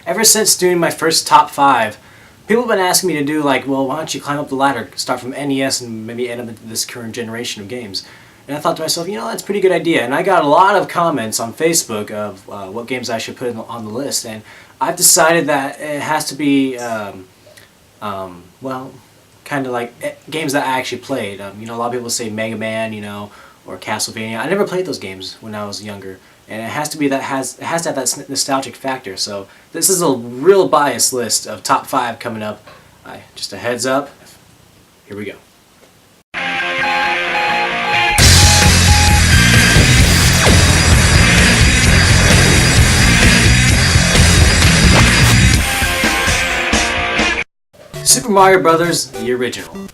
ever since doing my first top 5, people have been asking me to do like, well, why don't you climb up the ladder, start from NES and maybe end up into this current generation of games. And I thought to myself, you know, that's a pretty good idea. And I got a lot of comments on Facebook of what games I should put on the list. And I've decided that it has to be, well, kind of like games that I actually played. You know, a lot of people say Mega Man, you know, or Castlevania. I never played those games when I was younger. And it has to be it has to have that nostalgic factor. So this is a real biased list of top 5 coming up. Just a heads up. Here we go. Super Mario Bros. The original.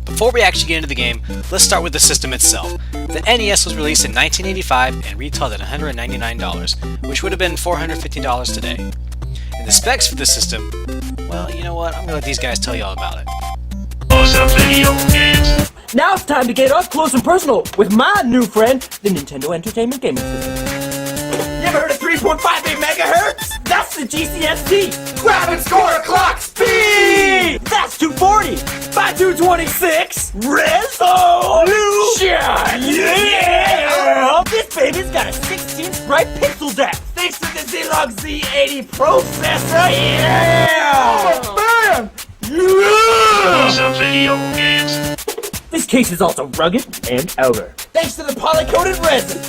Before we actually get into the game, let's start with the system itself. The NES was released in 1985 and retailed at $199, which would have been $450 today. And the specs for the system, well, you know what, I'm going to let these guys tell you all about it. Awesome video games. Now it's time to get up close and personal with my new friend, the Nintendo Entertainment Gaming System. You ever heard of 3.58 megahertz? That's the GCST. Grab and score a clock speed. That's 240 by 226 resolution. Yeah! This baby's got a 16th bright pixel depth thanks to the Zilog Z80 processor. Yeah! Bam! Yeah! Awesome video games. This case is also rugged and outer thanks to the poly-coated resin.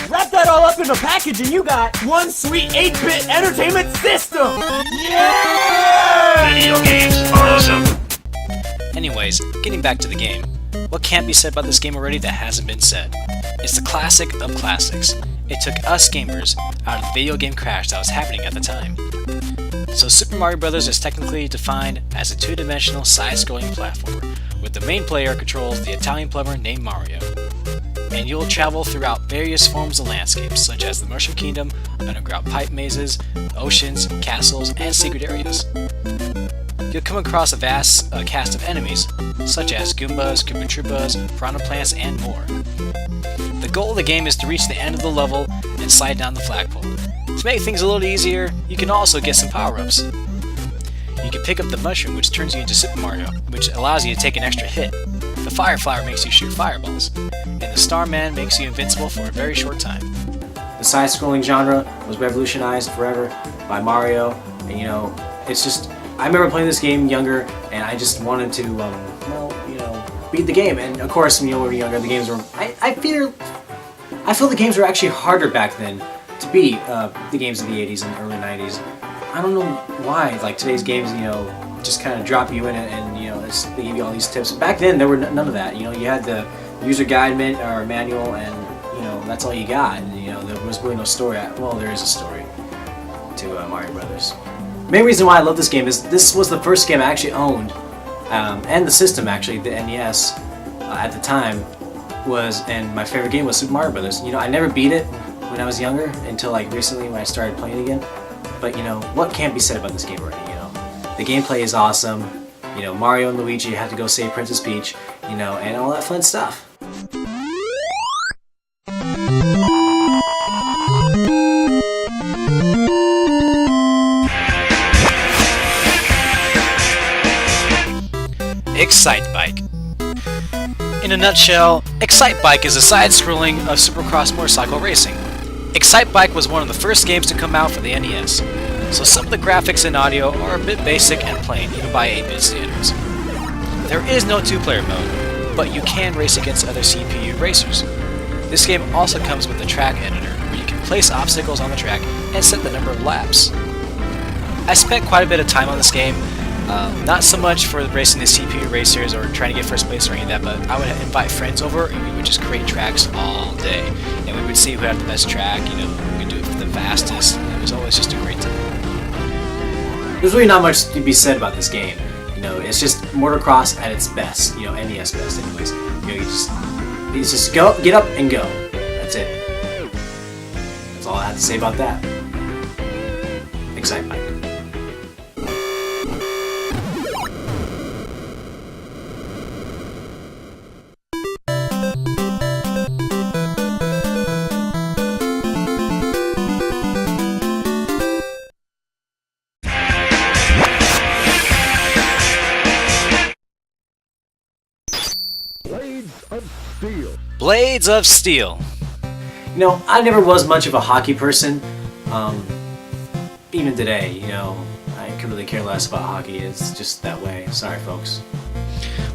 Wrap that all up in a package and you got one sweet 8-bit entertainment system! Yeah! Video games are awesome. Anyways, getting back to the game. What can't be said about this game already that hasn't been said? It's the classic of classics. It took us gamers out of the video game crash that was happening at the time. So Super Mario Bros. Is technically defined as a two-dimensional side-scrolling platformer, with the main player controls the Italian plumber named Mario. And you'll travel throughout various forms of landscapes, such as the Mushroom Kingdom, underground pipe mazes, oceans, castles, and secret areas. You'll come across a vast cast of enemies, such as Goombas, Koopa Troopas, Piranha Plants, and more. The goal of the game is to reach the end of the level and slide down the flagpole. To make things a little easier, you can also get some power-ups. You can pick up the mushroom, which turns you into Super Mario, which allows you to take an extra hit. The Fire Flower makes you shoot fireballs, and the Starman makes you invincible for a very short time. The side-scrolling genre was revolutionized forever by Mario, and you know, it's just, I remember playing this game younger, and I just wanted to, well, you know, beat the game. And of course, you know, when we were younger, the games were, I feel the games were actually harder back then to beat the games of the 80s and early 90s. I don't know why, like today's games, you know, just kind of drop you in it and, you know, they give you all these tips. Back then, there were none of that. You know, you had the user guide or manual, and, you know, that's all you got. And, you know, there was really no story. Well, there is a story to Mario Brothers. The main reason why I love this game is this was the first game I actually owned, and the system actually, the NES, at the time, and my favorite game was Super Mario Brothers. You know, I never beat it when I was younger until like recently when I started playing again. But you know, what can't be said about this game already? You know, the gameplay is awesome. You know, Mario and Luigi have to go save Princess Peach. You know, and all that fun stuff. Excitebike. In a nutshell, Excitebike is a side-scrolling of Supercross motorcycle racing. Excitebike was one of the first games to come out for the NES, so some of the graphics and audio are a bit basic and plain, even by 8-bit standards. There is no 2-player mode, but you can race against other CPU racers. This game also comes with a track editor, where you can place obstacles on the track and set the number of laps. I spent quite a bit of time on this game, not so much for racing the CPU racers or trying to get first place or any of that, but I would invite friends over and we would just create tracks all day. And we would see who had the best track, you know, we could do it for the fastest. It was always just a great time. There's really not much to be said about this game. You know, it's just motocross at its best, you know, NES best anyways. You know, you just go, get up and go. That's it. That's all I have to say about that. Excitebike. Blades of Steel. You know, I never was much of a hockey person. Even today, you know, I could really care less about hockey. It's just that way. Sorry, folks.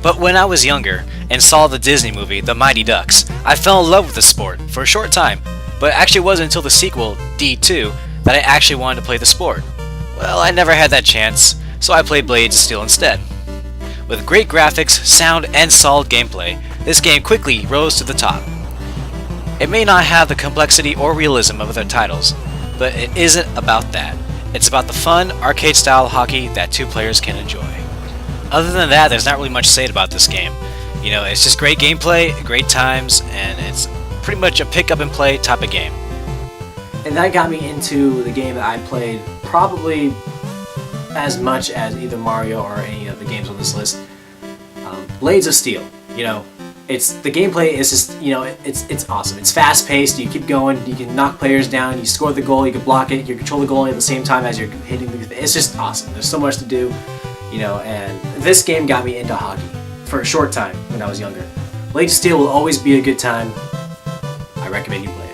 But when I was younger and saw the Disney movie The Mighty Ducks, I fell in love with the sport for a short time. But it actually wasn't until the sequel, D2, that I actually wanted to play the sport. Well, I never had that chance, so I played Blades of Steel instead. With great graphics, sound, and solid gameplay, this game quickly rose to the top. It may not have the complexity or realism of other titles, but it isn't about that. It's about the fun, arcade-style hockey that two players can enjoy. Other than that, there's not really much to say about this game. You know, it's just great gameplay, great times, and it's pretty much a pick-up-and-play type of game. And that got me into the game that I played probably as much as either Mario or any of the games on this list. Blades of Steel. You know, the gameplay is just, you know, it's awesome. It's fast-paced. You keep going. You can knock players down. You score the goal. You can block it. You control the goalie at the same time as you're hitting the. It's just awesome. There's so much to do, you know. And this game got me into hockey for a short time when I was younger. Blades of Steel will always be a good time. I recommend you play it.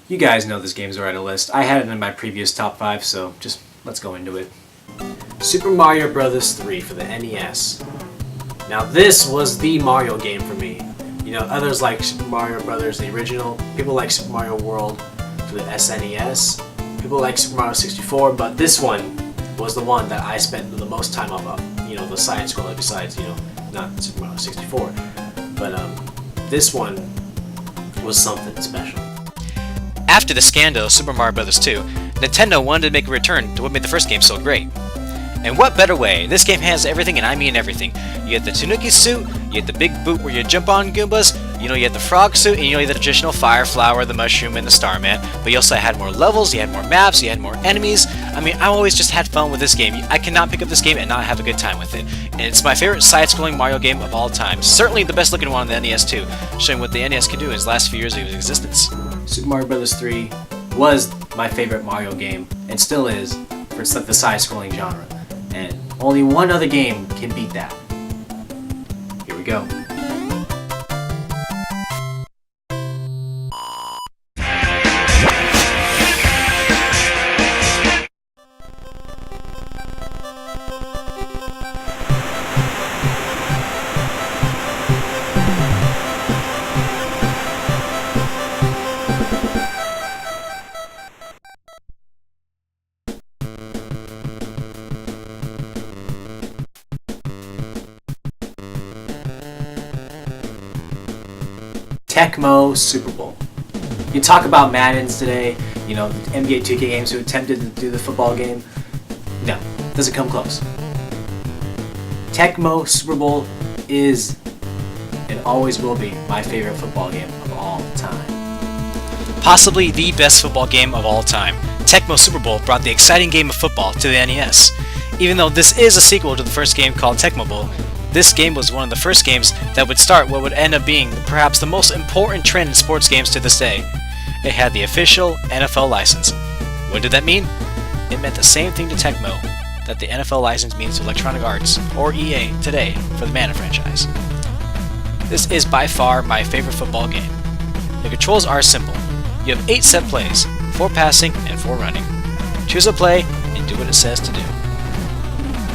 You guys know this game's already on the list. I had it in my previous top 5, so just let's go into it. Super Mario Bros. 3 for the NES. Now this was the Mario game for me. You know, others like Super Mario Bros. The original. People like Super Mario World for the SNES. People like Super Mario 64, but this one was the one that I spent the most time on. You know, the side scroller besides, you know, not Super Mario 64. But this one was something special. After the scandal of Super Mario Bros. 2, Nintendo wanted to make a return to what made the first game so great. And what better way? This game has everything, and I mean everything. You get the Tanuki suit, you get the big boot where you jump on Goombas, you know, you had the frog suit, and you know, you had the traditional fire flower, the mushroom, and the Starman. But you also had more levels, you had more maps, you had more enemies. I mean, I always just had fun with this game. I cannot pick up this game and not have a good time with it. And it's my favorite side-scrolling Mario game of all time. Certainly the best looking one on the NES too, showing what the NES can do in its last few years of its existence. Super Mario Bros. 3 was my favorite Mario game, and still is, for the side-scrolling genre. And only one other game can beat that. Here we go. Tecmo Super Bowl. You talk about Maddens today, you know, NBA 2K games who attempted to do the football game. No, doesn't come close. Tecmo Super Bowl is and always will be my favorite football game of all time. Possibly the best football game of all time, Tecmo Super Bowl brought the exciting game of football to the NES. Even though this is a sequel to the first game called Tecmo Bowl, this game was one of the first games that would start what would end up being perhaps the most important trend in sports games to this day. It had the official NFL license. What did that mean? It meant the same thing to Tecmo that the NFL license means to Electronic Arts, or EA, today for the Madden franchise. This is by far my favorite football game. The controls are simple. You have 8 set plays, 4 passing and 4 running. Choose a play and do what it says to do.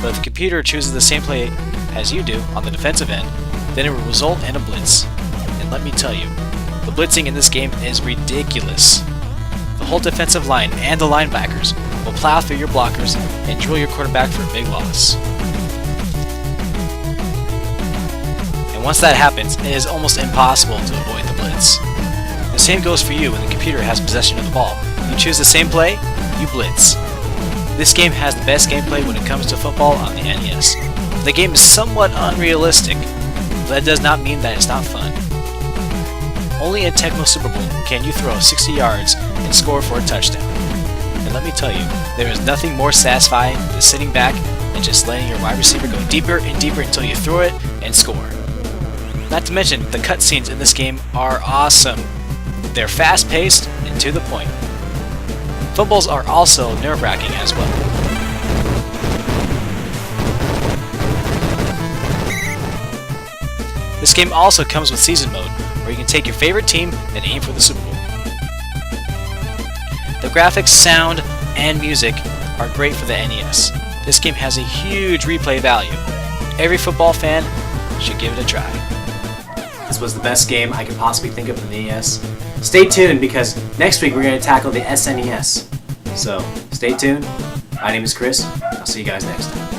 But if the computer chooses the same play as you do on the defensive end, then it will result in a blitz. And let me tell you, the blitzing in this game is ridiculous. The whole defensive line and the linebackers will plow through your blockers and drill your quarterback for a big loss. And once that happens, it is almost impossible to avoid the blitz. The same goes for you when the computer has possession of the ball. You choose the same play, you blitz. This game has the best gameplay when it comes to football on the NES. The game is somewhat unrealistic, but that does not mean that it's not fun. Only in Tecmo Super Bowl can you throw 60 yards and score for a touchdown. and let me tell you, there is nothing more satisfying than sitting back and just letting your wide receiver go deeper and deeper until you throw it and score. Not to mention, the cutscenes in this game are awesome. They're fast-paced and to the point. Fumbles are also nerve-wracking as well. This game also comes with Season Mode, where you can take your favorite team and aim for the Super Bowl. The graphics, sound, and music are great for the NES. This game has a huge replay value. Every football fan should give it a try. This was the best game I could possibly think of in the NES. Stay tuned because next week we're going to tackle the SNES. So, stay tuned. My name is Chris. I'll see you guys next time.